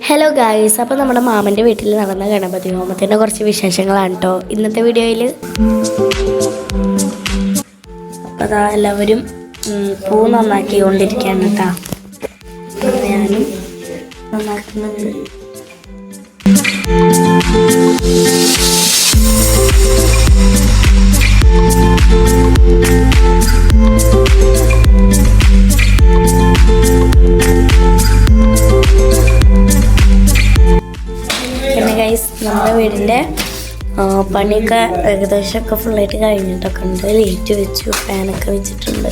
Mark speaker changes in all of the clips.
Speaker 1: Hello guys, അപ്പോൾ നമ്മുടെ മാമൻ്റെ വീട്ടിൽ നടന്ന ഗണപതി ഹോമത്തിൻ്റെ കുറച്ച് വിശേഷങ്ങളാണ് കേട്ടോ ഇന്നത്തെ വീഡിയോയിൽ. അപ്പോൾ അതാ എല്ലാവരും പൂ നന്നാക്കിക്കൊണ്ടിരിക്കുകയാണ് കേട്ടോ. ഞാനും നന്നാക്കുന്നുണ്ട്. പിന്നെ ഗൈസ്, നമ്മുടെ വീടിൻ്റെ പണിയൊക്കെ ഏകദേശമൊക്കെ ഫുള്ളായിട്ട് കഴിഞ്ഞിട്ടൊക്കെ ഉണ്ട്. ലൈറ്റ് വെച്ചു, ഫാനൊക്കെ വെച്ചിട്ടുണ്ട്.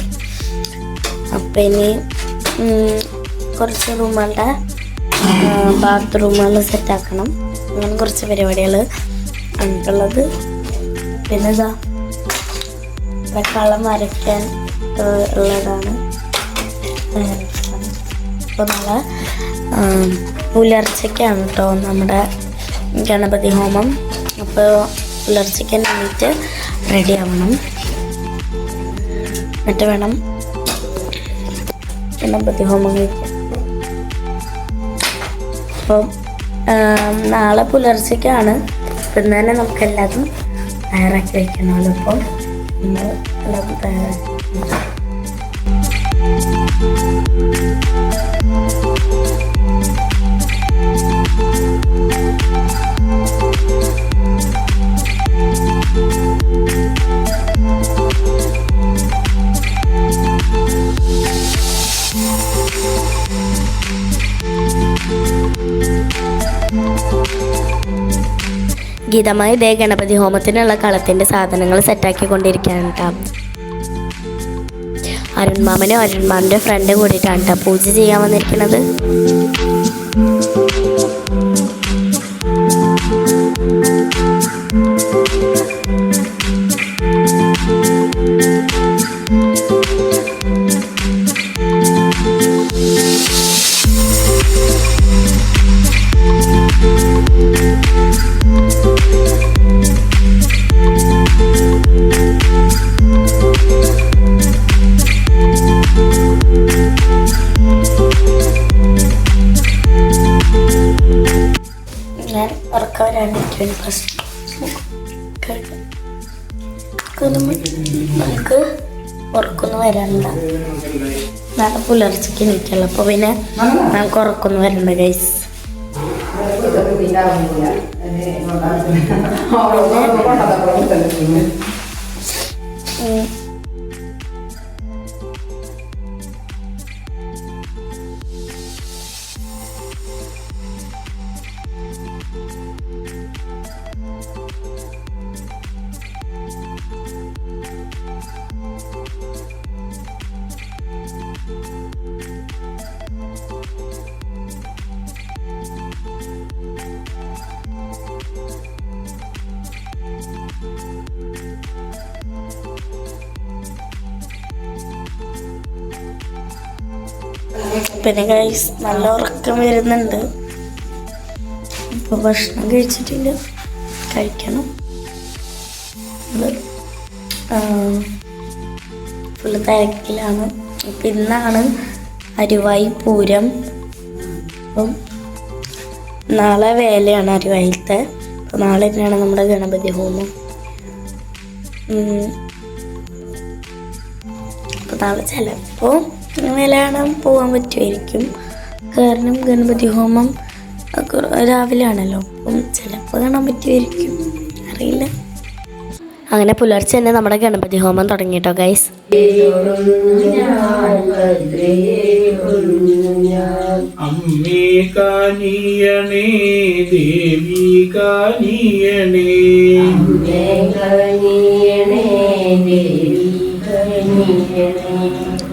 Speaker 1: അപ്പം ഇനി കുറച്ച് റൂമുകളുടെ ബാത്റൂമുകൾ സെറ്റാക്കണം. അങ്ങനെ കുറച്ച് പരിപാടികൾ നമുക്കുള്ളത്. പിന്നെ ഇതാ കളം വരയ്ക്കാൻ ഉള്ളതാണ്. അപ്പോൾ നാളെ പുലർച്ചയ്ക്കാണ് കേട്ടോ നമ്മുടെ ഗണപതി ഹോമം. അപ്പോൾ പുലർച്ചയ്ക്ക് വേണ്ടിയിട്ട് റെഡി ആവണം. എന്നിട്ട് വേണം ഗണപതി ഹോമം കഴിക്കാൻ. അപ്പോൾ നാളെ പുലർച്ചയ്ക്കാണ്. ഇപ്പം തന്നെ നമുക്ക് എല്ലാതും തയ്യാറാക്കി വയ്ക്കണമല്ലോ. അപ്പോൾ നമ്മൾ എല്ലാതും തയ്യാറാക്കി. ഗീതമായി ഇതേ ഗണപതി ഹോമത്തിനുള്ള കളത്തിൻ്റെ സാധനങ്ങൾ സെറ്റാക്കിക്കൊണ്ടിരിക്കുകയാണ് കേട്ടോ. അരുൺമാമനും അരുൺമാമൻ്റെ ഫ്രണ്ട് കൂടിയിട്ടാണ് കേട്ടോ പൂജ ചെയ്യാൻ വന്നിരിക്കുന്നത്. ഞാൻ ഉറക്കവരാണ് നമുക്ക് ഉറക്കൊന്നും വരണ്ട. നാളെ പുലർച്ചയ്ക്ക് എണീറ്റുള്ളൂ. അപ്പോൾ പിന്നെ നമുക്ക് ഉറക്കൊന്നും വരണ്ട ഗൈസ്. പിന്നെ ഗൈസ്, നല്ല ഉറക്കം വരുന്നുണ്ട്. ഇപ്പോൾ ഭക്ഷണം കഴിച്ചിട്ടില്ല, കഴിക്കണം. ഫുള്ള് തിരക്കിലാണ്. അപ്പം ഇന്നാണ് അരുവായി പൂരം. അപ്പം നാളെ വേലയാണ് അരുവായിലത്തെ. അപ്പം നാളെ തന്നെയാണ് നമ്മുടെ ഗണപതി ഹോമം. അപ്പോൾ നാളെ ചിലപ്പോൾ വേല കാണാൻ പോകാൻ പറ്റുമായിരിക്കും. കാരണം ഗണപതി ഹോമം രാവിലെ ആണല്ലോ. അപ്പം ചിലപ്പോൾ കാണാൻ പറ്റുമായിരിക്കും, അറിയില്ല. അങ്ങനെ പുലർച്ചെ തന്നെ നമ്മുടെ ഗണപതി ഹോമം തുടങ്ങിയിട്ടോ ഗൈസ്.
Speaker 2: അമ്മേ കാനിയണേ ദേവി കാനിയണേ, അമ്മേ കാനിയണേ ദേവി കാനിയണേ,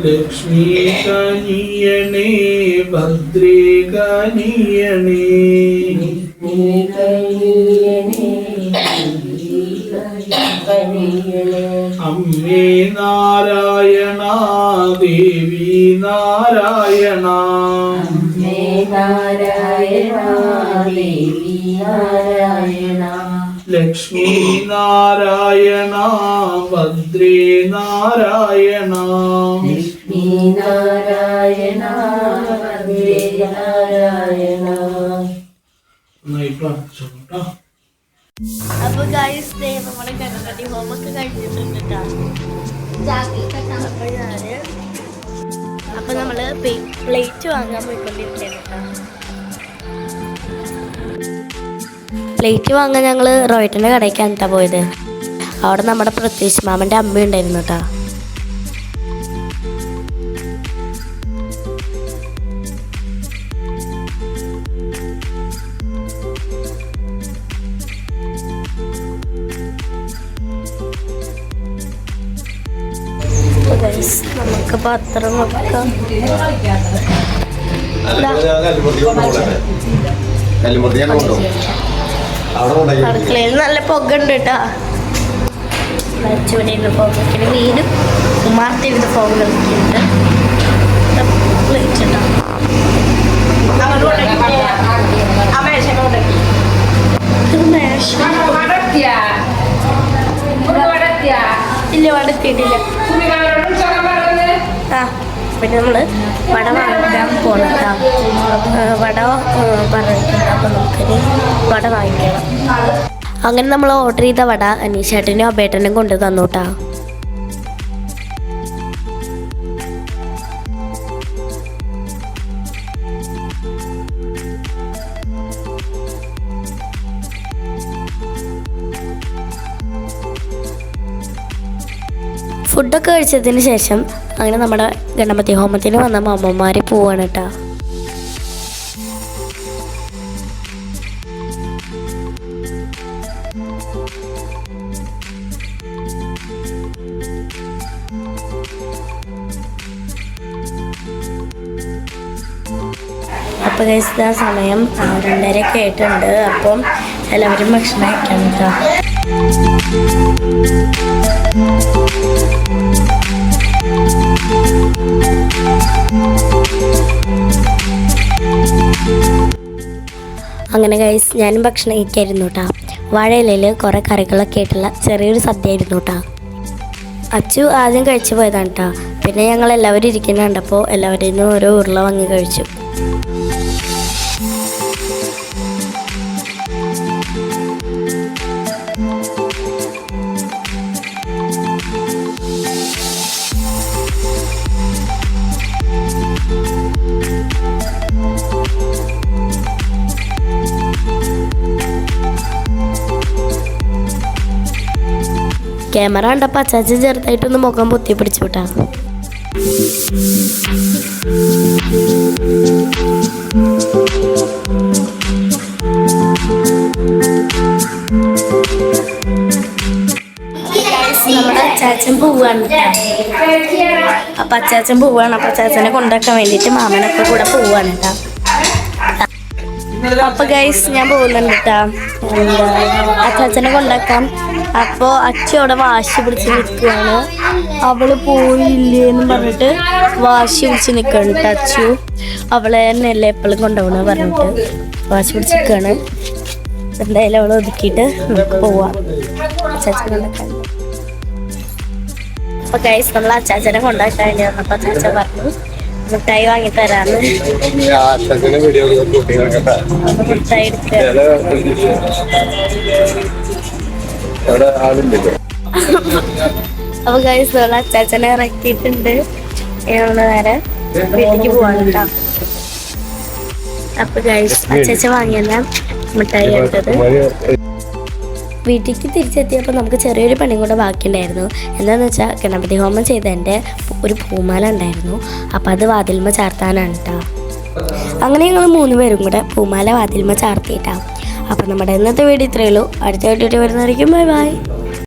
Speaker 2: ലക്ഷ്മി കാനിയണേ ഭദ്രേ കാനിയണേ, അമ്മേ നാരായണ ദേവി നാരായണ, അമ്മേ നാരായണ ദേവി നാരായണ, ലക്ഷ്മി നാരായണ ഭദ്രേ നാരായണ, ലക്ഷ്മി നാരായണ ഭദ്രേ നാരായണ, നന്നായി പ്രാർത്ഥിച്ചോളൂ കേട്ടോ.
Speaker 1: അപ്പൊ ഗൈസ് നമ്മുടെ ഗണപതി ഹോമൊക്കെ കഴിഞ്ഞിട്ടുണ്ട് കേട്ടോ. അപ്പൊ നമ്മള് പ്ലേറ്റ് വാങ്ങാൻ പോയിക്കൊണ്ടിരിക്കുകയാണ് കേട്ടോ. പ്ലേറ്റ് വാങ്ങാൻ ഞങ്ങള് റോയിട്ടിന്റെ കടയ്ക്കാണ് കേട്ടോ പോയത്. അവിടെ നമ്മുടെ പ്രത്യേകിച്ച് മാമന്റെ അമ്മ ഉണ്ടായിരുന്നു കേട്ടോ. നമുക്ക് പത്രം വെക്കാം. അടുക്കളയിൽ നല്ല പുക ഉണ്ട് കേട്ടാ. ചൂടിൻ്റെ പുകയ്ക്ക് മീനും ഉമാർത്തിരുന്ന് പുക കളിക്കുന്നുണ്ട്. ഇല്ല വടത്തിയിട്ടില്ല. ആ പിന്നെ നമ്മള് വട വാങ്ങിക്കാൻ പോകണം കേട്ടോ. വട പറഞ്ഞിട്ടുണ്ട്. അപ്പം നമുക്കിനി വട വാങ്ങിക്കണം. അങ്ങനെ നമ്മൾ ഓർഡർ ചെയ്ത വട അനീഷേട്ടനും അബേട്ടനും കൊണ്ട് തന്നു കേട്ടോ. ഫുഡൊക്കെ കഴിച്ചതിന് ശേഷം അങ്ങനെ നമ്മുടെ ഗണപതി ഹോമത്തിന് വന്ന മാമ്മമാർ പോവാണ് കേട്ടോ. അപ്പോൾ കഴിച്ച സമയം 2:30 ആയിട്ടുണ്ട്. അപ്പം എല്ലാവരും ഭക്ഷണം കഴിക്കാൻ കേട്ടോ. അങ്ങനെ ഗൈസ് ഞാനും ഭക്ഷണം കഴിക്കായിരുന്നു കേട്ടോ. വാഴയിലയിൽ കുറേ കറികളൊക്കെ ആയിട്ടുള്ള ചെറിയൊരു സദ്യ ആയിരുന്നു കേട്ടോ. അച്ചു ആദ്യം കഴിച്ചു പോയതാണ് കേട്ടോ. പിന്നെ ഞങ്ങൾ എല്ലാവരും ഇരിക്കുന്ന കണ്ടപ്പോൾ എല്ലാവരിൽ നിന്നും ഓരോ ഉരുള വാങ്ങി കഴിച്ചു. ക്യാമറ കണ്ടപ്പോൾ അച്ചാച്ചി ചെറുതായിട്ടൊന്ന് മുഖം പൊത്തി പിടിച്ചു വിട്ടാ. നമ്മുടെ അച്ചാച്ചൻ പോവാണ്. അപ്പൊ അച്ചാച്ചൻ പോവാണ്. അപ്പൊ അച്ചാച്ചനെ കൊണ്ടാക്കാൻ വേണ്ടിയിട്ട് മാമനൊക്കെ കൂടെ പോവാണ് കേട്ടോ. അപ്പൊ ഗൈസ് ഞാൻ പോകുന്നുണ്ട് കേട്ടോ. അച്ചാച്ചനെ കൊണ്ടാക്കാം. അപ്പോൾ അച്ഛ അവിടെ വാശി പിടിച്ച് നിൽക്കുകയാണ്. അവള് പോയില്ലേന്ന് പറഞ്ഞിട്ട് വാശി പിടിച്ച് നിൽക്കുകയാണ് കേട്ടോ. അച്ചു അവളെ തന്നെയല്ലേ എപ്പോഴും കൊണ്ടുപോകണം പറഞ്ഞിട്ട് വാശി പിടിച്ച് നിൽക്കുകയാണ്. എന്തായാലും അവളെ ഒതുക്കിയിട്ട് നമുക്ക് പോവാം അച്ചാച്ചനെ കൊണ്ടാക്കാൻ. അപ്പൊ ഗൈസ് നമ്മൾ അച്ചാച്ചനെ കൊണ്ടാക്കാൻ വേണ്ടി വന്നപ്പോൾ അച്ചാച്ച പറഞ്ഞു മിഠായി വാങ്ങി തരാന്ന്. മിഠായി എടുക്കുക. അപ്പൊ ഗൈസ് നമ്മൾ അച്ചാച്ചനെ ഇറക്കിയിട്ടുണ്ട്. നേരെ വീട്ടിലേക്ക് പോവാണ് കേട്ടോ. അപ്പൊ ഗൈസ് അച്ചാച്ച വാങ്ങിയല്ല മിഠായി എടുത്തത്. വീട്ടിലേക്ക് തിരിച്ചെത്തിയപ്പോൾ നമുക്ക് ചെറിയൊരു പണിയും കൂടെ ബാക്കിയുണ്ടായിരുന്നു. എന്താണെന്ന് വെച്ചാൽ ഗണപതി ഹോമം ചെയ്തതിൻ്റെ ഒരു പൂമാല ഉണ്ടായിരുന്നു. അപ്പോൾ അത് വാതിൽമ ചാർത്താനാണ് കേട്ടോ. അങ്ങനെ ഞങ്ങൾ 3 പേരും കൂടെ പൂമാല വാതിൽമ ചാർത്തിയിട്ടാണ്. അപ്പോൾ നമ്മുടെ ഇന്നത്തെ വീഡിയോ ഇത്രയേ ഉള്ളൂ. അടുത്ത വീഡിയോ വരുന്നതായിരിക്കും. Bye bye.